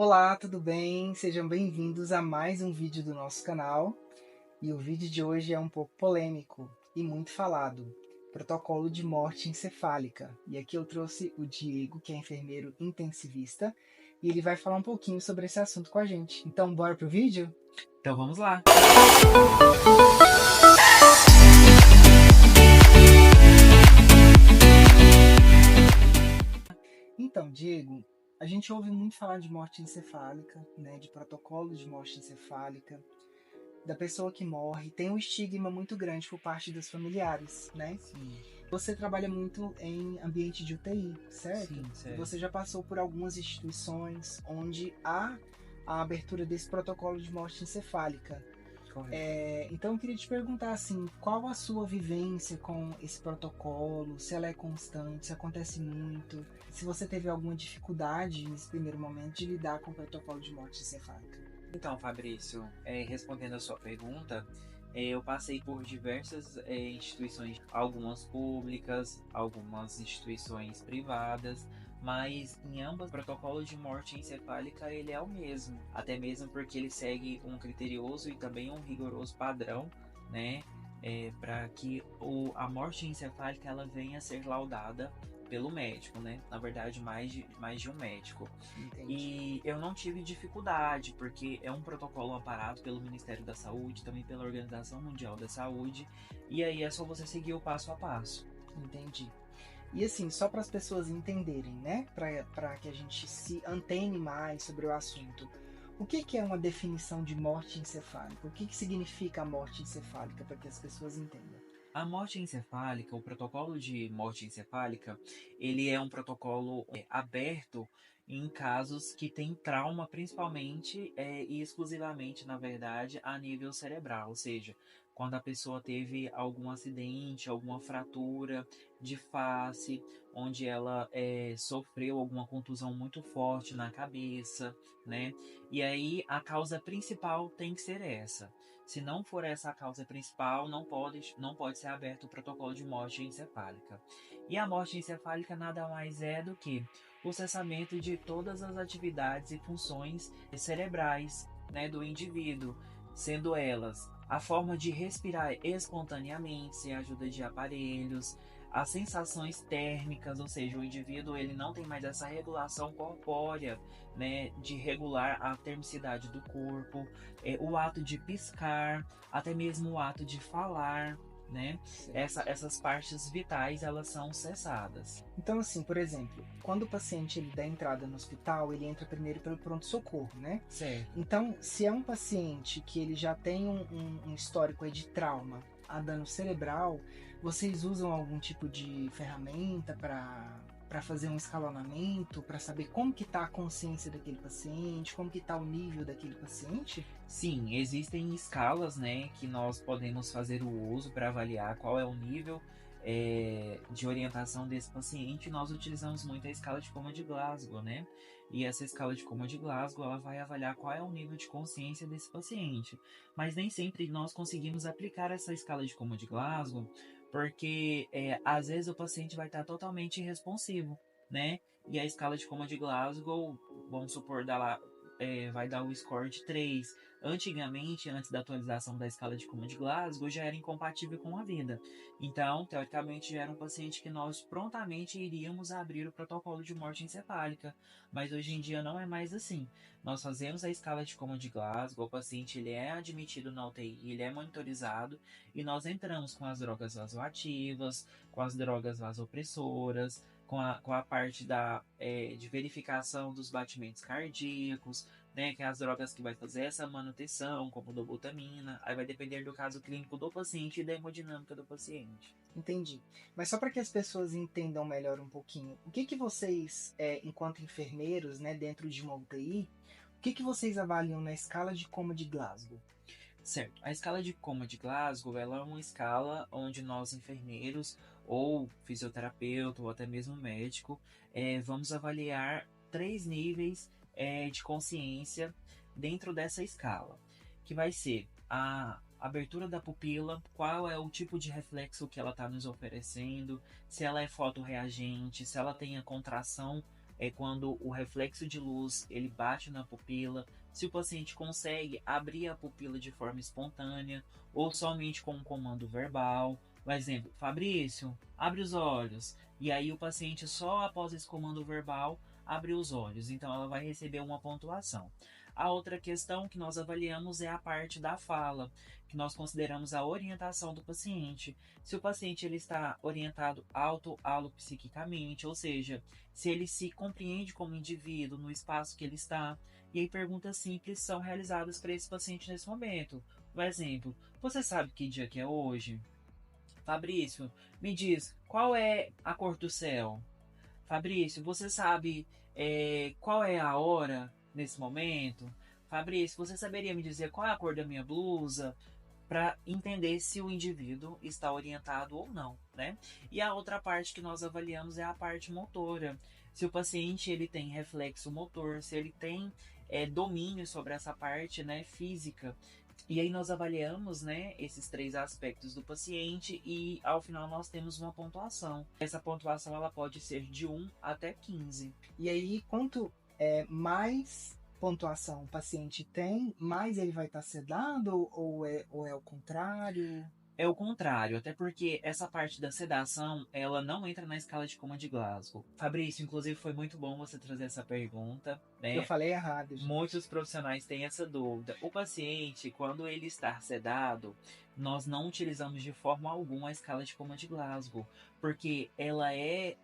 Olá, tudo bem? Sejam bem-vindos a mais um vídeo do nosso canal. E o vídeo de hoje é um pouco polêmico e muito falado. Protocolo de morte encefálica. E aqui eu trouxe o Diego, que é enfermeiro intensivista, e ele vai falar um pouquinho sobre esse assunto com a gente. Então, bora pro vídeo? Então vamos lá! Então, Diego, a gente ouve muito falar de morte encefálica, né, de protocolo de morte encefálica, da pessoa que morre. Tem um estigma muito grande por parte dos familiares, né? Sim, Você trabalha muito em ambiente de UTI, certo? sim, E certo. você já passou por algumas instituições onde há a abertura desse protocolo de morte encefálica. Correto. Então eu queria te perguntar assim, qual a sua vivência com esse protocolo? Se ela é constante, se acontece muito, se você teve alguma dificuldade nesse primeiro momento de lidar com o protocolo de morte encefálica? Então, Fabrício, respondendo a sua pergunta, eu passei por diversas instituições, algumas públicas, algumas instituições privadas, mas em ambas o protocolo de morte encefálica ele é o mesmo, até mesmo porque ele segue um criterioso e também um rigoroso padrão, né, para que a morte encefálica ela venha a ser laudada pelo médico, né? Na verdade, mais de um médico. Entendi. E eu não tive dificuldade, porque é um protocolo amparado pelo Ministério da Saúde, também pela Organização Mundial da Saúde, e aí é só você seguir o passo a passo. Entendi. E assim, só para as pessoas entenderem, né? Para que a gente se antene mais sobre o assunto. O que é uma definição de morte encefálica? O que significa a morte encefálica, para que as pessoas entendam? A morte encefálica, o protocolo de morte encefálica, ele é um protocolo aberto em casos que tem trauma, principalmente e exclusivamente, na verdade, a nível cerebral, ou seja, quando a pessoa teve algum acidente, alguma fratura de face, onde ela sofreu alguma contusão muito forte na cabeça, né? E aí a causa principal tem que ser essa. Se não for essa a causa principal, não pode ser aberto o protocolo de morte encefálica. E a morte encefálica nada mais é do que o cessamento de todas as atividades e funções cerebrais, né, do indivíduo, sendo elas a forma de respirar espontaneamente, sem a ajuda de aparelhos, as sensações térmicas, ou seja, o indivíduo ele não tem mais essa regulação corpórea, né, de regular a termicidade do corpo, o ato de piscar, até mesmo o ato de falar, né? Essas partes vitais elas são cessadas. Então, assim, por exemplo, quando o paciente ele dá entrada no hospital, ele entra primeiro pelo pronto-socorro, né? Certo. Então, se é um paciente que ele já tem um histórico aí de trauma a dano cerebral, vocês usam algum tipo de ferramenta para fazer um escalonamento, para saber como que está a consciência daquele paciente, como que está o nível daquele paciente? Sim, existem escalas, né, que nós podemos fazer o uso para avaliar qual é o nível de orientação desse paciente. Nós utilizamos muito a escala de coma de Glasgow, né? E essa escala de coma de Glasgow, ela vai avaliar qual é o nível de consciência desse paciente. Mas nem sempre nós conseguimos aplicar essa escala de coma de Glasgow, porque às vezes o paciente vai estar totalmente irresponsivo, né? E a escala de coma de Glasgow, vamos supor, vai dar o score de 3. Antigamente, antes da atualização da escala de coma de Glasgow, já era incompatível com a vida. Então, teoricamente, já era um paciente que nós prontamente iríamos abrir o protocolo de morte encefálica. Mas hoje em dia não é mais assim. Nós fazemos a escala de coma de Glasgow, o paciente ele é admitido na UTI, ele é monitorizado e nós entramos com as drogas vasoativas, com as drogas vasopressoras, com a parte de verificação dos batimentos cardíacos, né, que é as drogas que vai fazer essa manutenção, como dobutamina. Aí vai depender do caso clínico do paciente e da hemodinâmica do paciente. Entendi. Mas só para que as pessoas entendam melhor um pouquinho, o que vocês, enquanto enfermeiros, né, dentro de uma UTI, o que vocês avaliam na escala de coma de Glasgow? Certo. A escala de coma de Glasgow ela é uma escala onde nós enfermeiros ou fisioterapeuta ou até mesmo médico vamos avaliar 3 níveis de consciência dentro dessa escala, que vai ser a abertura da pupila, qual é o tipo de reflexo que ela está nos oferecendo, se ela é fotorreagente, se ela tem a contração é quando o reflexo de luz ele bate na pupila, se o paciente consegue abrir a pupila de forma espontânea ou somente com um comando verbal. Por exemplo, Fabrício, abre os olhos. E aí o paciente só após esse comando verbal abre os olhos. Então ela vai receber uma pontuação. A outra questão que nós avaliamos é a parte da fala, que nós consideramos a orientação do paciente. Se o paciente ele está orientado auto-alopsiquicamente, ou seja, se ele se compreende como indivíduo no espaço que ele está. E aí perguntas simples são realizadas para esse paciente nesse momento. Por exemplo, você sabe que dia que é hoje? Fabrício, me diz, qual é a cor do céu? Fabrício, você sabe qual é a hora nesse momento? Fabrício, você saberia me dizer qual é a cor da minha blusa? Para entender se o indivíduo está orientado ou não, né? E a outra parte que nós avaliamos é a parte motora. Se o paciente ele tem reflexo motor, se ele tem domínio sobre essa parte, né, física. E aí nós avaliamos, né, esses 3 aspectos do paciente e ao final nós temos uma pontuação. Essa pontuação ela pode ser de 1 até 15. E aí, quanto mais pontuação o paciente tem, mais ele vai estar sedado ou é o contrário? É o contrário, até porque essa parte da sedação, ela não entra na escala de coma de Glasgow. Fabrício, inclusive foi muito bom você trazer essa pergunta, né? Eu falei errado, gente. Muitos profissionais têm essa dúvida. O paciente, quando ele está sedado, nós não utilizamos de forma alguma a escala de coma de Glasgow, porque ela é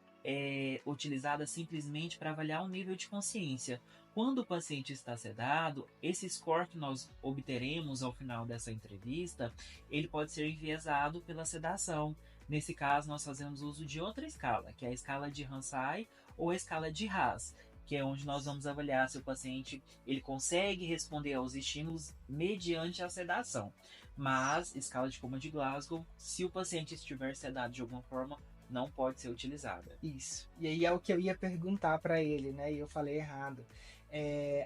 utilizada simplesmente para avaliar o nível de consciência. Quando o paciente está sedado, esse score que nós obteremos ao final dessa entrevista, ele pode ser enviesado pela sedação. Nesse caso, nós fazemos uso de outra escala, que é a escala de Ramsay ou a escala de Haas, que é onde nós vamos avaliar se o paciente ele consegue responder aos estímulos mediante a sedação. Mas, escala de coma de Glasgow, se o paciente estiver sedado de alguma forma, não pode ser utilizada. Isso. E aí é o que eu ia perguntar para ele, né? E eu falei errado.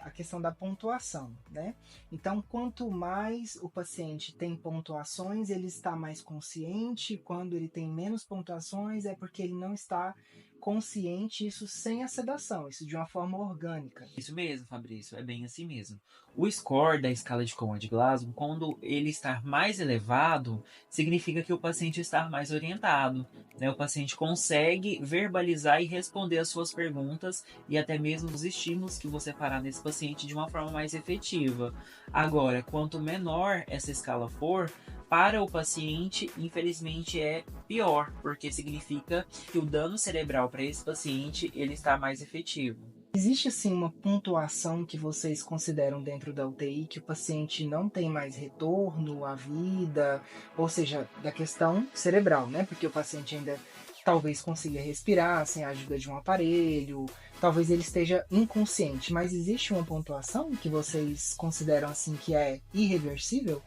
A questão da pontuação, né? Então, quanto mais o paciente tem pontuações, ele está mais consciente. Quando ele tem menos pontuações, é porque ele não está consciente, isso sem a sedação, isso de uma forma orgânica. Isso mesmo, Fabrício, é bem assim mesmo. O score da escala de coma de Glasgow, quando ele está mais elevado, significa que o paciente está mais orientado, né? O paciente consegue verbalizar e responder as suas perguntas e até mesmo os estímulos que você fará nesse paciente de uma forma mais efetiva. Agora, quanto menor essa escala for, para o paciente, infelizmente, é pior, porque significa que o dano cerebral para esse paciente ele está mais efetivo. Existe, assim, uma pontuação que vocês consideram dentro da UTI que o paciente não tem mais retorno à vida, ou seja, da questão cerebral, né? Porque o paciente ainda talvez consiga respirar sem a ajuda de um aparelho, talvez ele esteja inconsciente, mas existe uma pontuação que vocês consideram, assim, que é irreversível?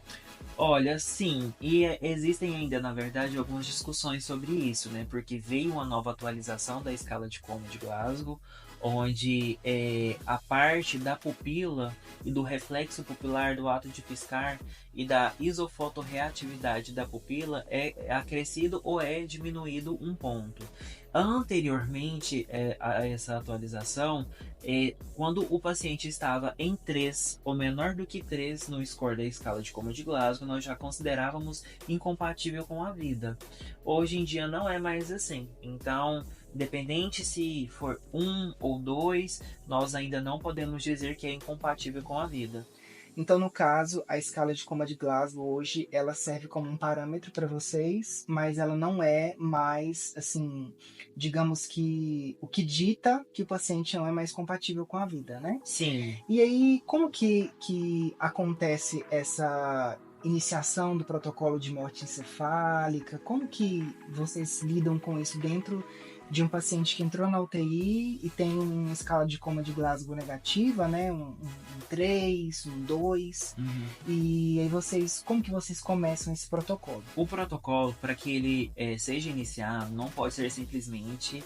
Olha, sim, e existem ainda, na verdade, algumas discussões sobre isso, né? Porque veio uma nova atualização da escala de coma de Glasgow, onde a parte da pupila e do reflexo pupilar do ato de piscar e da isofotorreatividade da pupila é acrescido ou é diminuído um ponto. Anteriormente a essa atualização, quando o paciente estava em 3 ou menor do que 3 no score da escala de coma de Glasgow, nós já considerávamos incompatível com a vida. Hoje em dia não é mais assim. Então, independente se for 1 ou 2, nós ainda não podemos dizer que é incompatível com a vida. Então, no caso, a escala de coma de Glasgow hoje, ela serve como um parâmetro para vocês, mas ela não é mais, assim, digamos que o que dita que o paciente não é mais compatível com a vida, né? Sim. E aí, como que acontece essa iniciação do protocolo de morte encefálica? Como que vocês lidam com isso dentro de um paciente que entrou na UTI e tem uma escala de coma de Glasgow negativa, né? Um 3, um 2. Uhum. E aí como que vocês começam esse protocolo? O protocolo, para que ele seja iniciado, não pode ser simplesmente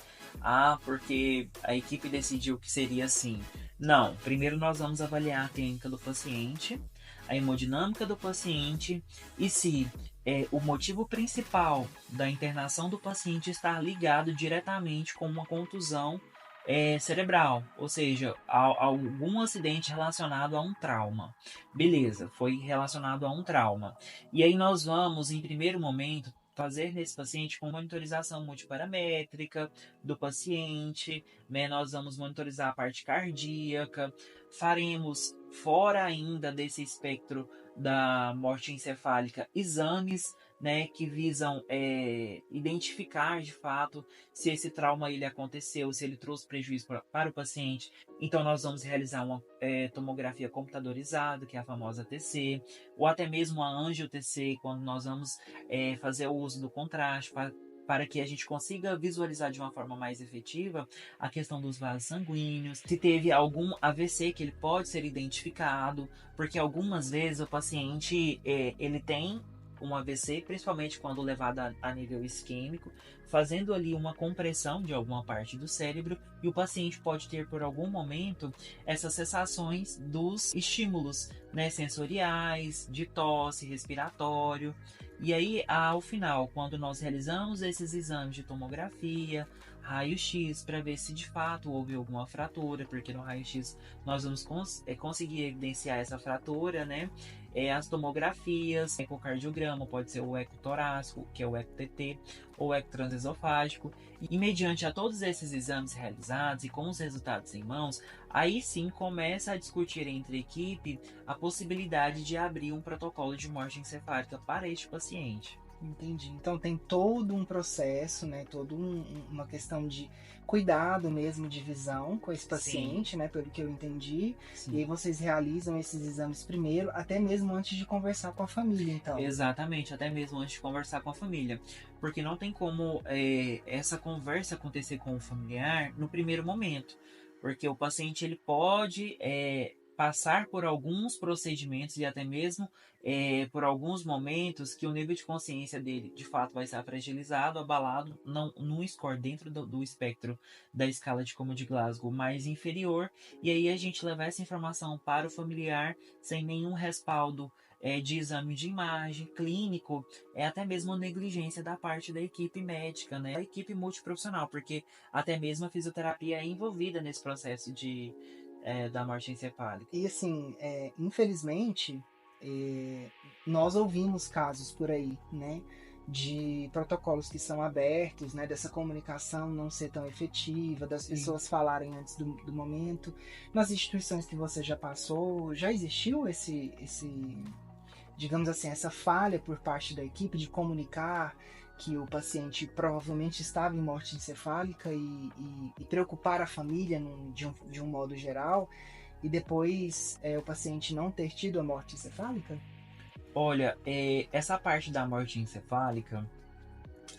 porque a equipe decidiu que seria assim. Não, primeiro nós vamos avaliar a clínica do paciente, a hemodinâmica do paciente e se o motivo principal da internação do paciente está ligado diretamente com uma contusão cerebral, ou seja, algum acidente relacionado a um trauma. Beleza, foi relacionado a um trauma. E aí nós vamos, em primeiro momento, fazer nesse paciente com monitorização multiparamétrica do paciente, né? Nós vamos monitorizar a parte cardíaca, faremos, fora ainda desse espectro da morte encefálica, exames, né, que visam identificar de fato se esse trauma ele aconteceu, se ele trouxe prejuízo para o paciente. Então nós vamos realizar uma tomografia computadorizada, que é a famosa TC, ou até mesmo a angio-TC, quando nós vamos fazer o uso do contraste para que a gente consiga visualizar de uma forma mais efetiva a questão dos vasos sanguíneos, se teve algum AVC que ele pode ser identificado, porque algumas vezes o paciente ele tem um AVC, principalmente quando levado a nível isquêmico, fazendo ali uma compressão de alguma parte do cérebro, e o paciente pode ter por algum momento essas cessações dos estímulos, né, sensoriais, de tosse, respiratório. E aí, ao final, quando nós realizamos esses exames de tomografia, raio-x, para ver se de fato houve alguma fratura, porque no raio-x nós vamos conseguir evidenciar essa fratura, né? As tomografias, ecocardiograma, pode ser o ecotorácico, que é o ECO-TT, ou ecotransesofágico. E mediante a todos esses exames realizados e com os resultados em mãos, aí sim começa a discutir entre a equipe a possibilidade de abrir um protocolo de morte encefálica para este paciente. Entendi. Então tem todo um processo, né? Toda uma questão de cuidado mesmo de visão com esse paciente, Sim, né? Pelo que eu entendi. E aí sim. vocês realizam esses exames primeiro, até mesmo antes de conversar com a família, então. Exatamente, até mesmo antes de conversar com a família. Porque não tem como essa conversa acontecer com o familiar no primeiro momento. Porque o paciente ele pode passar por alguns procedimentos e até mesmo por alguns momentos que o nível de consciência dele de fato vai estar fragilizado, abalado, não, num score dentro do espectro da escala de Como de Glasgow mais inferior. E aí a gente leva essa informação para o familiar sem nenhum respaldo de exame de imagem, clínico, até mesmo negligência da parte da equipe médica, né? A equipe multiprofissional, porque até mesmo a fisioterapia é envolvida nesse processo da morte encefálica. E assim, infelizmente, é, nós ouvimos casos por aí, né? De protocolos que são abertos, né? Dessa comunicação não ser tão efetiva, das Sim. pessoas falarem antes do momento. Nas instituições que você já passou, já existiu digamos assim, essa falha por parte da equipe de comunicar que o paciente provavelmente estava em morte encefálica e preocupar a família de um modo geral, e depois o paciente não ter tido a morte encefálica? Olha, essa parte da morte encefálica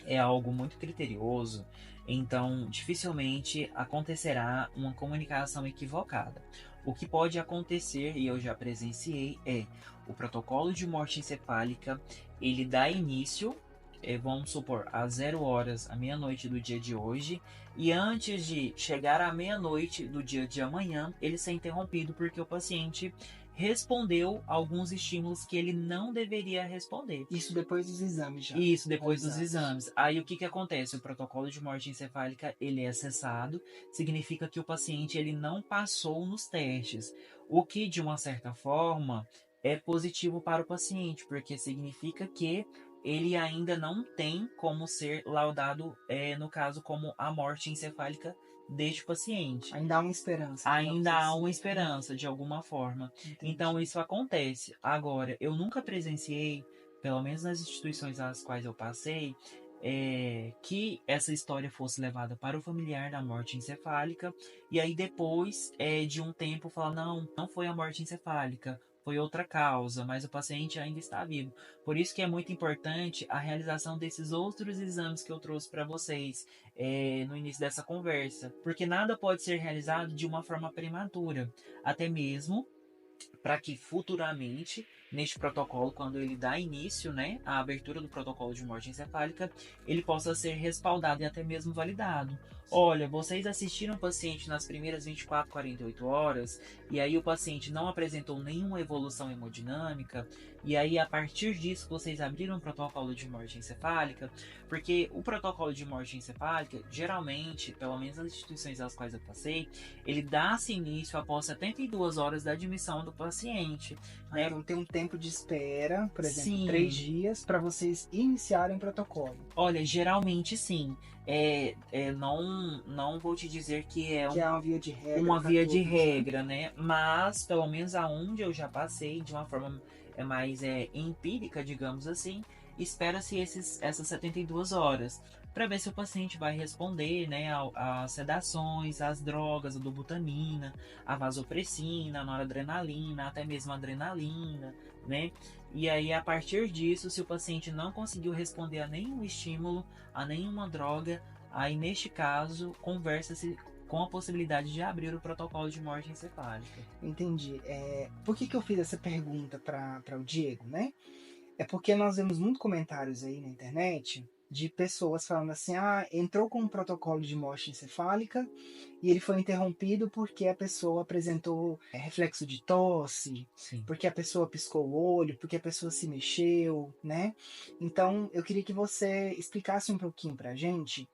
é algo muito criterioso, então dificilmente acontecerá uma comunicação equivocada. O que pode acontecer, e eu já presenciei, é o protocolo de morte encefálica, ele dá início, vamos supor, às 0 horas, à meia-noite do dia de hoje, e antes de chegar à meia-noite do dia de amanhã, ele ser interrompido porque o paciente respondeu alguns estímulos que ele não deveria responder. Isso depois dos exames já Isso, depois dos realizados. exames. Aí o que que acontece? O protocolo de morte encefálica, ele é cessado, significa que o paciente ele não passou nos testes, o que de uma certa forma é positivo para o paciente, porque significa que ele ainda não tem como ser laudado, no caso, como a morte encefálica deste paciente. Ainda há uma esperança, digamos Ainda há assim. uma esperança, de alguma forma. Então, Entendi. isso acontece. Agora, eu nunca presenciei, pelo menos nas instituições às quais eu passei, que essa história fosse levada para o familiar da morte encefálica, e aí depois de um tempo falar, não, não foi a morte encefálica, foi outra causa, mas o paciente ainda está vivo. Por isso que é muito importante a realização desses outros exames que eu trouxe para vocês no início dessa conversa, porque nada pode ser realizado de uma forma prematura, até mesmo para que futuramente neste protocolo, quando ele dá início, né, à abertura do protocolo de morte encefálica, ele possa ser respaldado e até mesmo validado. Olha, vocês assistiram o paciente nas primeiras 24, 48 horas, e aí o paciente não apresentou nenhuma evolução hemodinâmica, e aí a partir disso vocês abriram um protocolo de morte encefálica, porque o protocolo de morte encefálica, geralmente, pelo menos nas instituições às quais eu passei, ele dá-se início após 72 horas da admissão do paciente, né? Então tem um tempo de espera, por exemplo, Sim. 3 dias, para vocês iniciarem o protocolo. Olha, geralmente sim. Não vou te dizer que é Que é uma via de regra. uma pra via de todos, né? regra, né? Mas, pelo menos aonde eu já passei, de uma forma mais empírica, digamos assim, espera-se essas 72 horas para ver se o paciente vai responder, né, às sedações, às drogas, a dobutamina, a vasopressina, a noradrenalina, até mesmo a adrenalina, né? E aí, a partir disso, se o paciente não conseguiu responder a nenhum estímulo, a nenhuma droga, aí neste caso, conversa-se com a possibilidade de abrir o protocolo de morte encefálica. Entendi. Por que eu fiz essa pergunta para o Diego, né? É porque nós vemos muitos comentários aí na internet de pessoas falando assim, entrou com um protocolo de morte encefálica e ele foi interrompido porque a pessoa apresentou reflexo de tosse, Sim. porque a pessoa piscou o olho, porque a pessoa se mexeu, né? Então, eu queria que você explicasse um pouquinho pra gente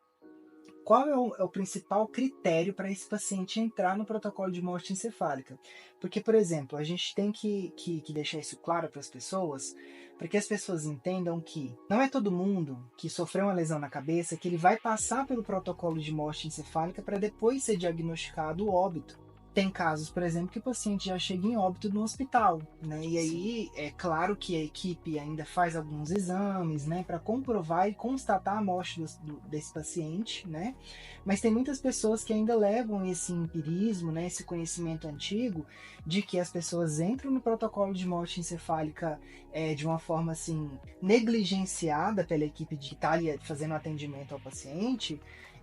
qual é o principal critério para esse paciente entrar no protocolo de morte encefálica. Porque, por exemplo, a gente tem que deixar isso claro para as pessoas, para que as pessoas entendam que não é todo mundo que sofreu uma lesão na cabeça que ele vai passar pelo protocolo de morte encefálica para depois ser diagnosticado o óbito. Tem casos, por exemplo, que o paciente já chega em óbito no hospital, né? E aí é claro que a equipe ainda faz alguns exames, né, para comprovar e constatar a morte desse paciente, né? Mas tem muitas pessoas que ainda levam esse empirismo, né, esse conhecimento antigo de que as pessoas entram no protocolo de morte encefálica de uma forma assim negligenciada pela equipe de que está ali fazendo atendimento ao paciente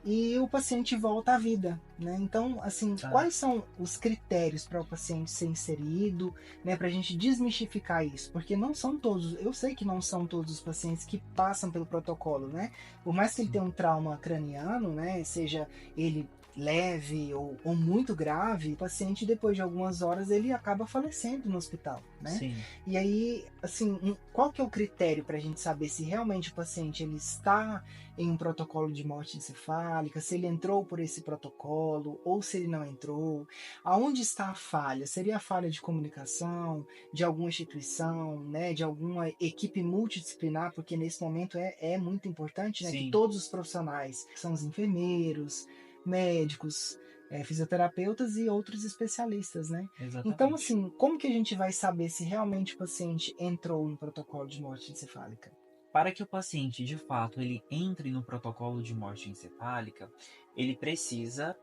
e o paciente volta à vida, né? Então, assim, quais são os critérios para o paciente ser inserido, né? Para a gente desmistificar isso, porque não são todos, eu sei que não são todos os pacientes que passam pelo protocolo, né? Por mais que ele tenha um trauma craniano, né? Seja ele leve ou muito grave, o paciente depois de algumas horas ele acaba falecendo no hospital, né? Sim. E aí, assim, qual que é o critério para a gente saber se realmente o paciente ele está em um protocolo de morte encefálica, se ele entrou por esse protocolo ou se ele não entrou? Aonde está a falha? Seria a falha de comunicação de alguma instituição, né? De alguma equipe multidisciplinar, porque nesse momento é muito importante, né? Sim. Que todos os profissionais, que são os enfermeiros, médicos, fisioterapeutas e outros especialistas, né? Exatamente. Então, assim, como que a gente vai saber se realmente o paciente entrou no protocolo de morte encefálica? Para que o paciente, de fato, ele entre no protocolo de morte encefálica, ele precisa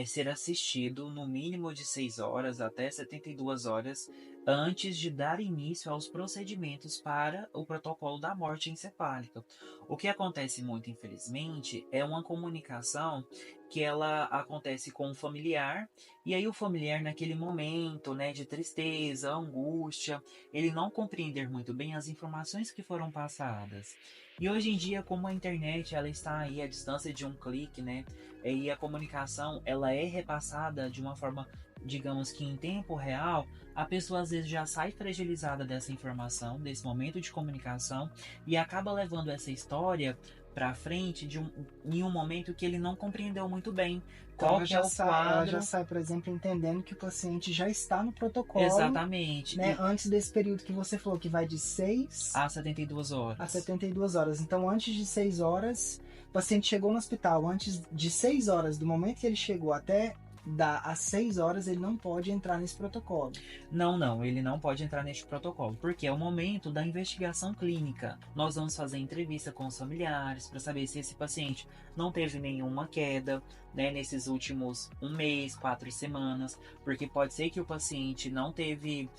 ser assistido no mínimo de 6 horas até 72 horas antes de dar início aos procedimentos para o protocolo da morte encefálica. O que acontece muito, infelizmente, é uma comunicação que ela acontece com o familiar, e aí o familiar naquele momento, né, de tristeza, angústia, ele não compreender muito bem as informações que foram passadas. E hoje em dia, como a internet ela está aí à distância de um clique, né, e a comunicação ela é repassada de uma forma, digamos que em tempo real, a pessoa às vezes já sai fragilizada dessa informação, desse momento de comunicação, e acaba levando essa história para frente em um momento que ele não compreendeu muito bem. Então Qual que é o quadro? Ela já sai, por exemplo, entendendo que o paciente já está no protocolo. Exatamente. Né, antes desse período que você falou, que vai de 6 a 72 horas. A 72 horas. Então, antes de 6 horas, o paciente chegou no hospital. Antes de 6 horas, do momento que ele chegou até às 6 horas, ele não pode entrar nesse protocolo. Não, ele não pode entrar neste protocolo, porque é o momento da investigação clínica. Nós vamos fazer entrevista com os familiares para saber se esse paciente não teve nenhuma queda, né, nesses últimos 1 mês, 4 semanas, porque pode ser que o paciente não teve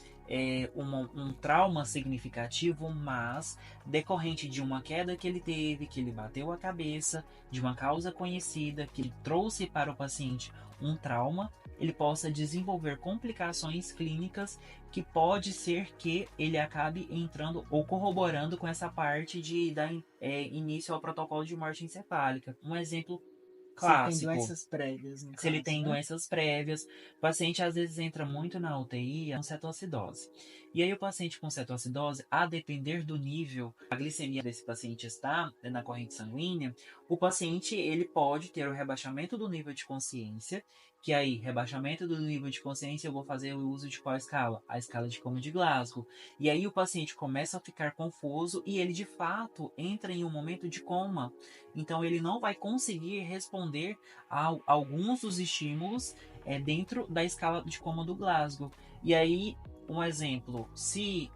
um trauma significativo, mas decorrente de uma queda que ele teve, que ele bateu a cabeça, de uma causa conhecida, que ele trouxe para o paciente um trauma, ele possa desenvolver complicações clínicas que pode ser que ele acabe entrando ou corroborando com essa parte de dar início ao protocolo de morte encefálica. Um exemplo Se tem clássico. doenças prévias, no Se ele caso, tem né? doenças prévias, o paciente às vezes entra muito na UTI com cetoacidose. E aí o paciente com cetoacidose, a depender do nível, a glicemia desse paciente está na corrente sanguínea, o paciente ele pode ter o rebaixamento do nível de consciência, que aí, rebaixamento do nível de consciência, eu vou fazer o uso de qual escala? A escala de Como de Glasgow. E aí o paciente começa a ficar confuso e ele de fato entra em um momento de coma. Então ele não vai conseguir responder a alguns dos estímulos dentro da escala de Como do Glasgow. E aí, um exemplo, se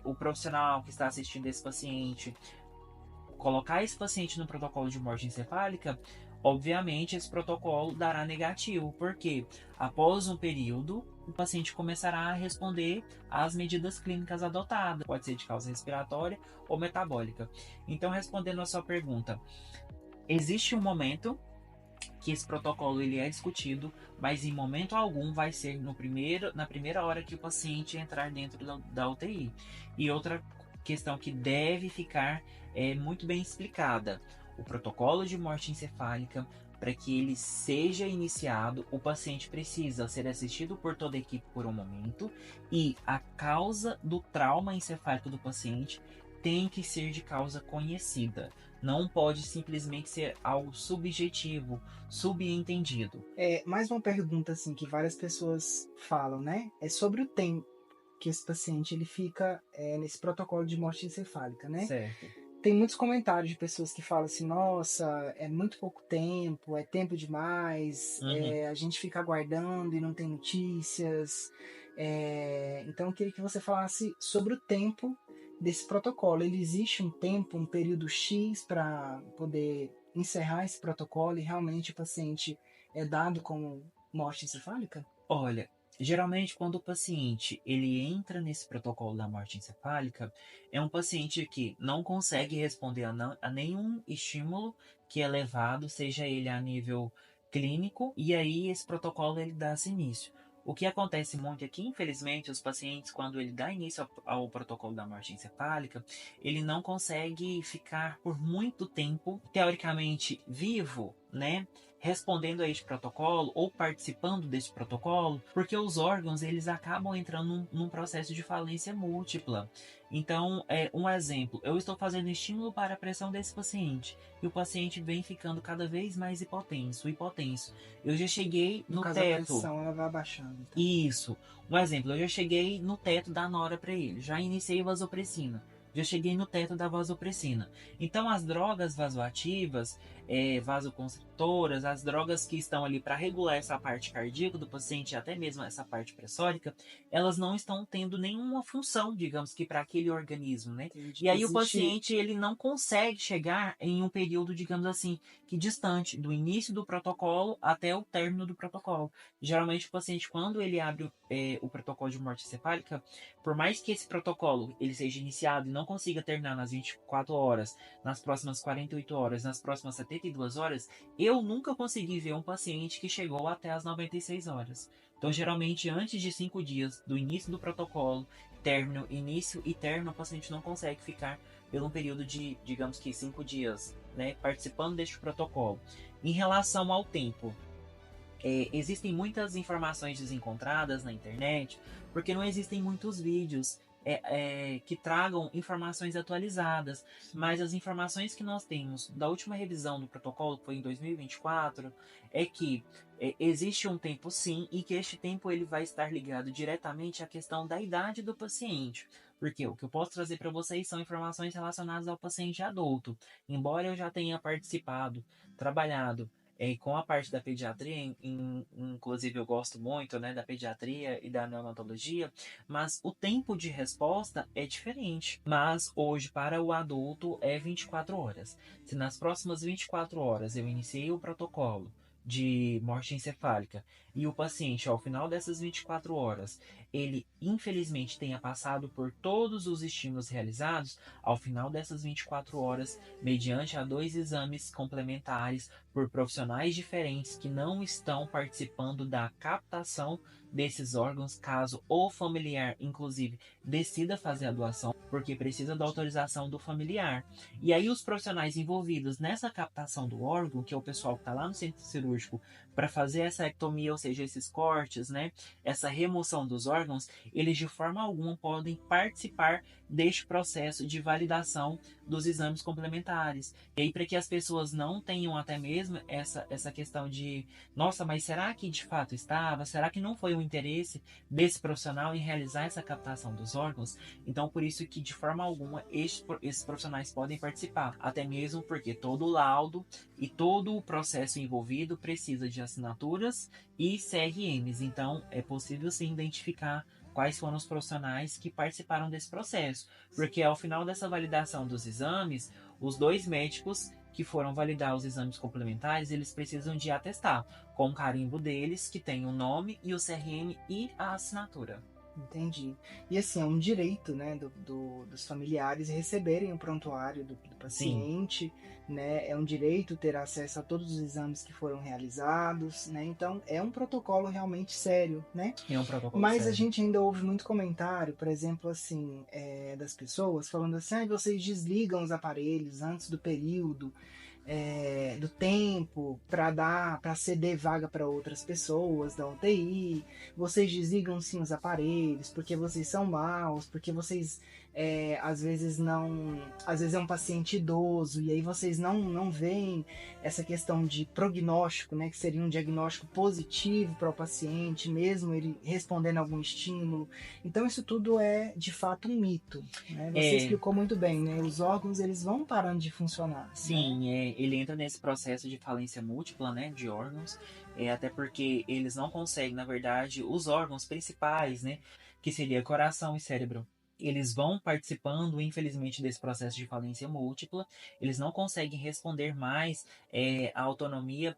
o profissional que está assistindo esse paciente colocar esse paciente no protocolo de morte encefálica, obviamente esse protocolo dará negativo, porque após um período o paciente começará a responder às medidas clínicas adotadas, pode ser de causa respiratória ou metabólica. Então, respondendo a sua pergunta, existe um momento que esse protocolo ele é discutido, mas em momento algum vai ser na primeira hora que o paciente entrar dentro da UTI. E outra questão que deve ficar muito bem explicada: o protocolo de morte encefálica, para que ele seja iniciado, o paciente precisa ser assistido por toda a equipe por um momento, e a causa do trauma encefálico do paciente tem que ser de causa conhecida. Não pode simplesmente ser algo subjetivo, subentendido. Mais uma pergunta assim que várias pessoas falam, né? É sobre o tempo que esse paciente ele fica nesse protocolo de morte encefálica, né? Certo. Tem muitos comentários de pessoas que falam assim, nossa, é muito pouco tempo, é tempo demais, a gente fica aguardando e não tem notícias. Então eu queria que você falasse sobre o tempo desse protocolo. Ele existe um tempo, um período X para poder encerrar esse protocolo e realmente o paciente é dado como morte encefálica? Olha, geralmente quando o paciente ele entra nesse protocolo da morte encefálica, é um paciente que não consegue responder a nenhum estímulo que é levado, seja ele a nível clínico, e aí esse protocolo ele dá-se início. O que acontece muito é que, infelizmente, os pacientes, quando ele dá início ao protocolo da morte encefálica, ele não consegue ficar por muito tempo, teoricamente, vivo, né? Respondendo a este protocolo ou participando desse protocolo, porque os órgãos eles acabam entrando num processo de falência múltipla. Então, um exemplo, eu estou fazendo estímulo para a pressão desse paciente e o paciente vem ficando cada vez mais hipotenso, hipotenso. Eu já cheguei No no caso, a teto. pressão ela vai abaixando. Então. Isso. Um exemplo, eu já cheguei no teto da nora para ele, já iniciei vasopressina. Já cheguei no teto da vasopressina. Então, as drogas vasoativas, vasoconstritoras, as drogas que estão ali para regular essa parte cardíaca do paciente, até mesmo essa parte pressórica, elas não estão tendo nenhuma função, digamos que para aquele organismo, né? Entendi. E aí o paciente ele não consegue chegar em um período, digamos assim, que distante do início do protocolo até o término do protocolo. Geralmente o paciente, quando ele abre o protocolo de morte encefálica, por mais que esse protocolo ele seja iniciado e não consiga terminar nas 24 horas, nas próximas 48 horas, nas próximas 72 horas, eu nunca consegui ver um paciente que chegou até as 96 horas. Então, geralmente, antes de 5 dias do início do protocolo, término, início e término, o paciente não consegue ficar por um período de, digamos que 5 dias, né, participando deste protocolo. Em relação ao tempo, existem muitas informações desencontradas na internet, porque não existem muitos vídeos que tragam informações atualizadas. Mas as informações que nós temos da última revisão do protocolo, que foi em 2024, é que existe um tempo sim, e que este tempo ele vai estar ligado diretamente à questão da idade do paciente. Porque o que eu posso trazer para vocês são informações relacionadas ao paciente adulto. Embora eu já tenha participado, trabalhado com a parte da pediatria, inclusive eu gosto muito, né, da pediatria e da neonatologia, mas o tempo de resposta é diferente. Mas hoje, para o adulto, é 24 horas. Se nas próximas 24 horas eu iniciei o protocolo de morte encefálica e o paciente, ao final dessas 24 horas, ele infelizmente tenha passado por todos os estímulos realizados, ao final dessas 24 horas, mediante a 2 exames complementares por profissionais diferentes que não estão participando da captação desses órgãos, caso o familiar, inclusive, decida fazer a doação, porque precisa da autorização do familiar. E aí os profissionais envolvidos nessa captação do órgão, que é o pessoal que está lá no centro cirúrgico para fazer essa ectomia, ou seja, esses cortes, né, essa remoção dos órgãos, eles de forma alguma podem participar deste processo de validação dos exames complementares. E aí, para que as pessoas não tenham até mesmo essa questão de, nossa, mas será que de fato estava? Será que não foi o interesse desse profissional em realizar essa captação dos órgãos? Então, por isso que de forma alguma esses profissionais podem participar, até mesmo porque todo o laudo e todo o processo envolvido precisa de assinaturas e CRMs. Então, é possível sim identificar quais foram os profissionais que participaram desse processo, porque ao final dessa validação dos exames, os 2 médicos que foram validar os exames complementares, eles precisam de atestar com o carimbo deles, que tem o nome e o CRM e a assinatura. Entendi. E assim, é um direito, né, dos familiares receberem o prontuário do Sim, paciente, né? É um direito ter acesso a todos os exames que foram realizados, né? Então, é um protocolo realmente sério, né? é um protocolo Mas a sério. gente ainda ouve muito comentário, por exemplo, assim, das pessoas falando assim, ah, vocês desligam os aparelhos antes do período, do tempo para ceder vaga para outras pessoas da UTI. Vocês desligam sim os aparelhos porque vocês são maus, porque vocês às vezes não, às vezes é um paciente idoso e aí vocês não veem essa questão de prognóstico, né, que seria um diagnóstico positivo para o paciente, mesmo ele respondendo a algum estímulo. Então isso tudo é de fato um mito, né? Você É, explicou muito bem, né? Os órgãos eles vão parando de funcionar, né? sim, ele entra nesse processo de falência múltipla, né, de órgãos, até porque eles não conseguem, na verdade, os órgãos principais, né, que seria coração e cérebro. Eles vão participando, infelizmente, desse processo de falência múltipla. Eles não conseguem responder mais a autonomia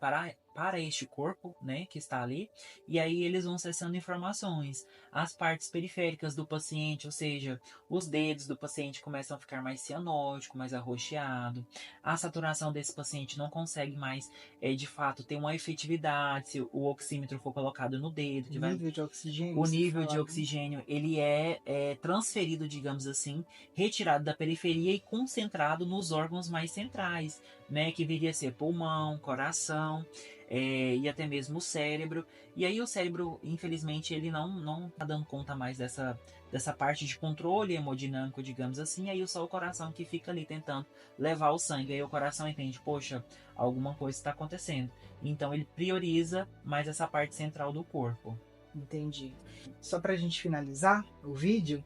para este corpo, né, que está ali. E aí eles vão cessando informações. As partes periféricas do paciente, ou seja, os dedos do paciente começam a ficar mais cianótico, mais arroxeado. A saturação desse paciente não consegue mais, de fato, ter uma efetividade se o oxímetro for colocado no dedo, que vai Nível de oxigênio, o você nível de fala, né? oxigênio ele é transferido, digamos assim, retirado da periferia e concentrado nos órgãos mais centrais, né, que viria a ser pulmão, coração, e até mesmo o cérebro. E aí o cérebro, infelizmente, ele não está dando conta mais dessa parte de controle hemodinâmico, digamos assim, aí só o coração que fica ali tentando levar o sangue. Aí o coração entende, poxa, alguma coisa está acontecendo. Então ele prioriza mais essa parte central do corpo. Entendi. Só para a gente finalizar o vídeo,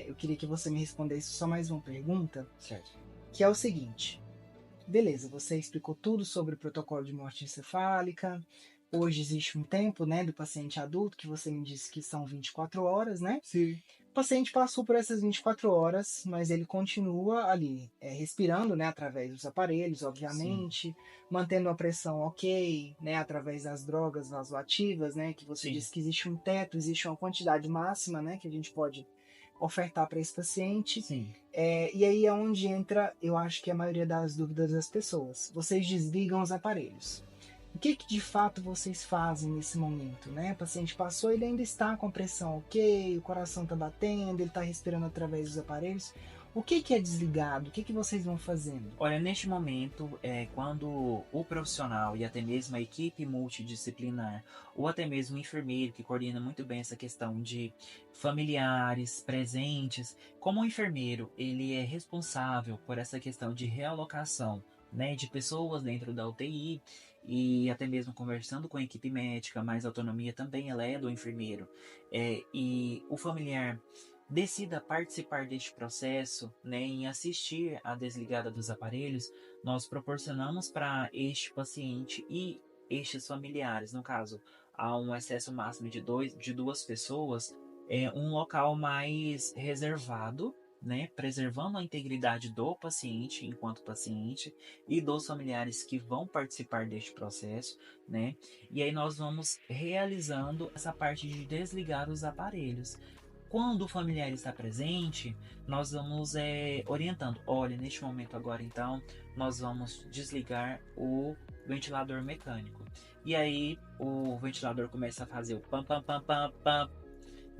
eu queria que você me respondesse só mais uma pergunta, Certo. que é o seguinte. Beleza, você explicou tudo sobre o protocolo de morte encefálica. Hoje existe um tempo, né, do paciente adulto, que você me disse que são 24 horas, né? Sim. O paciente passou por essas 24 horas, mas ele continua ali, respirando, né, através dos aparelhos, Sim, obviamente, mantendo a pressão ok, né, através das drogas vasoativas, né, que você sim, disse que existe um teto, existe uma quantidade máxima, né, que a gente pode ofertar para esse paciente. sim. E aí é onde entra, eu acho que a maioria das dúvidas das pessoas. Vocês desligam os aparelhos. O que de fato vocês fazem nesse momento, né? O paciente passou, ele ainda está com a pressão ok, o coração está batendo, ele está respirando através dos aparelhos. O que é desligado? O que vocês vão fazendo? Olha, neste momento, quando o profissional e até mesmo a equipe multidisciplinar, ou até mesmo o enfermeiro que coordena muito bem essa questão de familiares presentes, como o enfermeiro ele é responsável por essa questão de realocação, né, de pessoas dentro da UTI e até mesmo conversando com a equipe médica, mas a autonomia também ela é do enfermeiro, e o familiar decida participar deste processo, né, em assistir à desligada dos aparelhos, nós proporcionamos para este paciente e estes familiares, no caso, há um excesso máximo de 2, de 2 pessoas, um local mais reservado, né, preservando a integridade do paciente enquanto paciente e dos familiares que vão participar deste processo, né? E aí nós vamos realizando essa parte de desligar os aparelhos. Quando o familiar está presente, nós vamos orientando. Olha, neste momento agora, então, nós vamos desligar o ventilador mecânico. E aí o ventilador começa a fazer o pam pam pam pam pam.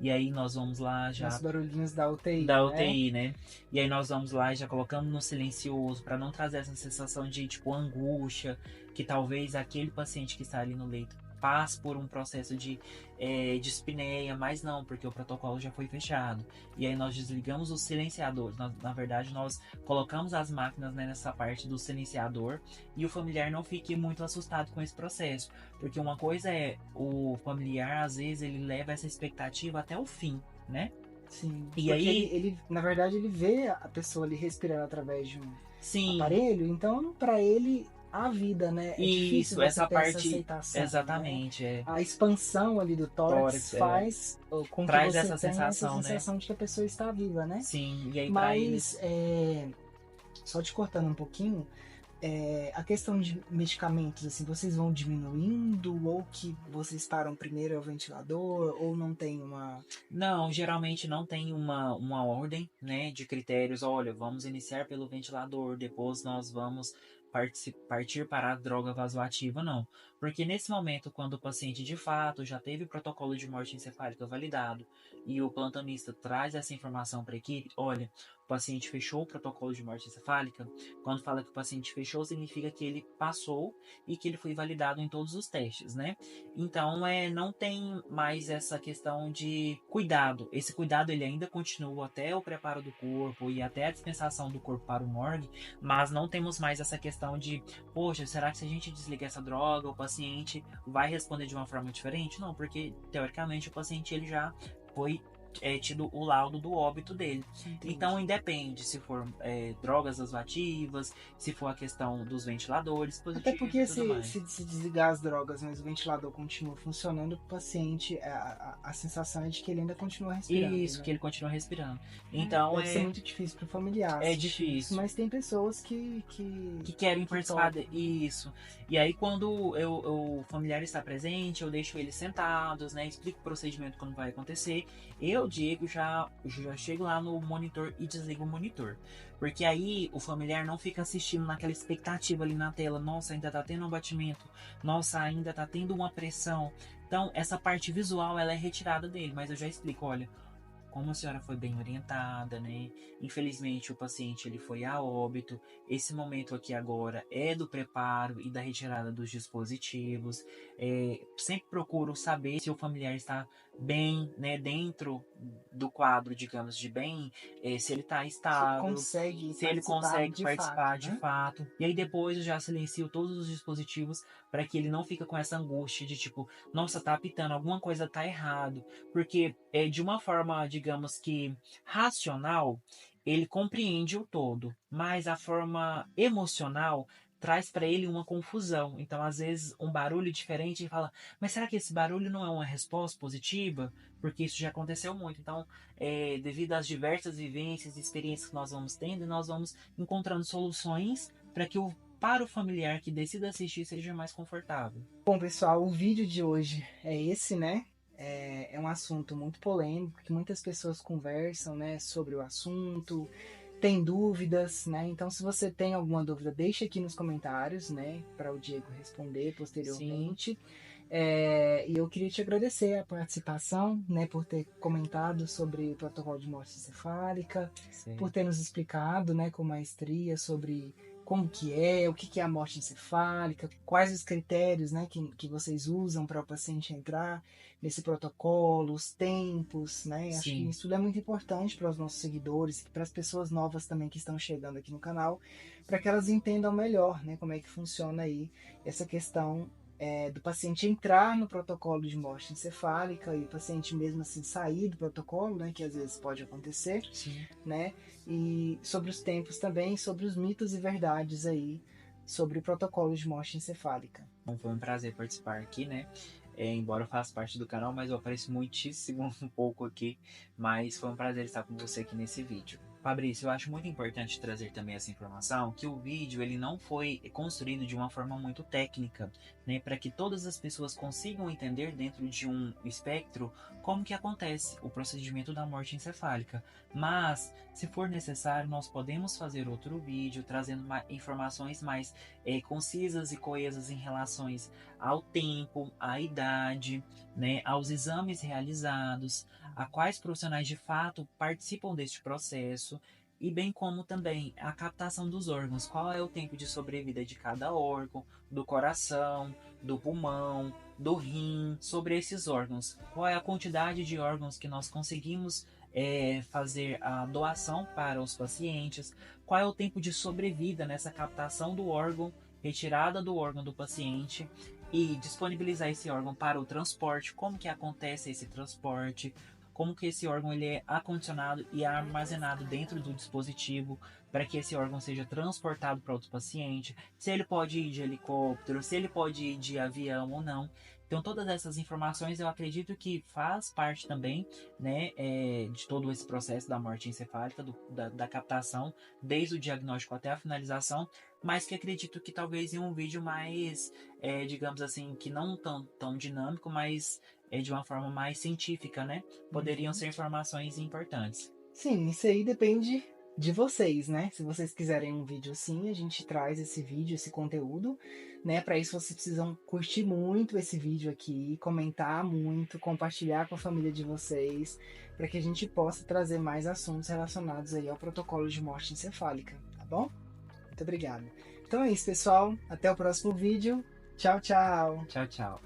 E aí nós vamos lá já Os barulhinhos da UTI, da né? UTI, né? E aí nós vamos lá e já colocamos no silencioso para não trazer essa sensação de tipo angústia que talvez aquele paciente que está ali no leito passe por um processo de dispneia, mas não, porque o protocolo já foi fechado. E aí nós desligamos os silenciadores. Na verdade, nós colocamos as máquinas, né, nessa parte do silenciador e o familiar não fique muito assustado com esse processo. Porque uma coisa é o familiar, às vezes, ele leva essa expectativa até o fim, né? Sim, E porque aí, ele, na verdade, ele vê a pessoa ali respirando através de um sim, aparelho, então para ele a vida, né? É difícil isso, você essa ter essa parte, aceitação, né? exatamente, A expansão ali do tórax tórax, faz com que traz você essa tenha essa sensação, né? sensação de que a pessoa está viva, né? Sim, e aí para Mas, eles, só te cortando um pouquinho, a questão de medicamentos, assim, vocês vão diminuindo ou que vocês param primeiro é o ventilador ou não tem uma... não, geralmente não tem uma ordem, né, de critérios. Olha, vamos iniciar pelo ventilador, depois nós vamos partir para a droga vasoativa, não. Porque nesse momento, quando o paciente de fato já teve o protocolo de morte encefálica validado e o plantonista traz essa informação para a equipe, olha, o paciente fechou o protocolo de morte encefálica. Quando fala que o paciente fechou, significa que ele passou e que ele foi validado em todos os testes, né? Então, não tem mais essa questão de cuidado. Esse cuidado ele ainda continua até o preparo do corpo e até a dispensação do corpo para o morgue, mas não temos mais essa questão de, poxa, será que se a gente desligar essa droga, o paciente vai responder de uma forma diferente? Não, porque teoricamente o paciente ele já foi tido o laudo do óbito dele. Entendi. Então independe se for drogas vasoativas, se for a questão dos ventiladores Até positivos porque e tudo mais. se desligar as drogas, mas o ventilador continua funcionando, o paciente, a sensação é de que ele ainda continua respirando. Isso, Né? que ele continua respirando. Então Deve ser muito difícil para o familiar é assistir isso, difícil. mas tem pessoas que Querem participar topam. isso. E aí quando o familiar está presente, eu deixo eles sentados, né? Explico o procedimento como vai acontecer. Eu, Diego, já chego lá no monitor e desligo o monitor. Porque aí o familiar não fica assistindo naquela expectativa ali na tela. Nossa, ainda tá tendo um batimento. Nossa, ainda tá tendo uma pressão. Então, essa parte visual, ela é retirada dele. Mas eu já explico, olha, como a senhora foi bem orientada, né? Infelizmente o paciente ele foi a óbito. Esse momento aqui agora é do preparo e da retirada dos dispositivos. Sempre procuro saber se o familiar está bem, né? Dentro do quadro, digamos, de bem, se ele está Se estável, consegue se ele participar consegue de fato, participar de né? fato. E aí depois eu já silencio todos os dispositivos para que ele não fique com essa angústia de tipo, nossa, tá apitando, alguma coisa tá errado. Porque de uma forma, digamos que racional, ele compreende o todo, mas a forma emocional traz para ele uma confusão. Então, às vezes, um barulho diferente, ele fala: mas será que esse barulho não é uma resposta positiva? Porque isso já aconteceu muito. Então, devido às diversas vivências e experiências que nós vamos tendo, nós vamos encontrando soluções para que para o familiar que decida assistir seja mais confortável. Bom, pessoal, o vídeo de hoje é esse, né? É um assunto muito polêmico, que muitas pessoas conversam, né, sobre o assunto, tem dúvidas, né? Então, se você tem alguma dúvida, deixa aqui nos comentários, né, para o Diego responder Sim. posteriormente. E eu queria te agradecer a participação, né, por ter comentado sobre o protocolo de morte encefálica, por ter nos explicado, né, com maestria sobre como que é, o que é a morte encefálica, quais os critérios, né, que vocês usam para o paciente entrar nesse protocolo, os tempos, né? Acho que Sim. isso tudo é muito importante para os nossos seguidores, para as pessoas novas também que estão chegando aqui no canal, para que elas entendam melhor, né, como é que funciona aí essa questão do paciente entrar no protocolo de morte encefálica e o paciente mesmo assim sair do protocolo, né, que às vezes pode acontecer, Sim. né, e sobre os tempos também, sobre os mitos e verdades aí sobre o protocolo de morte encefálica. Bom, foi um prazer participar aqui, né? Embora eu faça parte do canal, mas eu apareço muitíssimo um pouco aqui, mas foi um prazer estar com você aqui nesse vídeo. Fabrício, eu acho muito importante trazer também essa informação, que o vídeo ele não foi construído de uma forma muito técnica, né, para que todas as pessoas consigam entender dentro de um espectro como que acontece o procedimento da morte encefálica. Mas, se for necessário, nós podemos fazer outro vídeo trazendo informações mais concisas e coesas em relações ao tempo, à idade, né, aos exames realizados, a quais profissionais de fato participam deste processo, e bem como também a captação dos órgãos, qual é o tempo de sobrevida de cada órgão, do coração, do pulmão, do rim, sobre esses órgãos, qual é a quantidade de órgãos que nós conseguimos fazer a doação para os pacientes, qual é o tempo de sobrevida nessa captação do órgão, retirada do órgão do paciente e disponibilizar esse órgão para o transporte, como que acontece esse transporte, como que esse órgão ele é acondicionado e armazenado dentro do dispositivo para que esse órgão seja transportado para outro paciente, se ele pode ir de helicóptero, se ele pode ir de avião ou não. Então todas essas informações eu acredito que faz parte também, né, de todo esse processo da morte encefálica, da captação, desde o diagnóstico até a finalização, mas que acredito que talvez em um vídeo mais, digamos assim, que não tão dinâmico, mas de uma forma mais científica, né? Poderiam ser informações importantes. Sim, isso aí depende de vocês, né? Se vocês quiserem um vídeo assim, a gente traz esse vídeo, esse conteúdo, né? Para isso vocês precisam curtir muito esse vídeo aqui, comentar muito, compartilhar com a família de vocês, para que a gente possa trazer mais assuntos relacionados aí ao protocolo de morte encefálica, tá bom? Muito obrigado. Então é isso, pessoal. Até o próximo vídeo. Tchau, tchau. Tchau, tchau.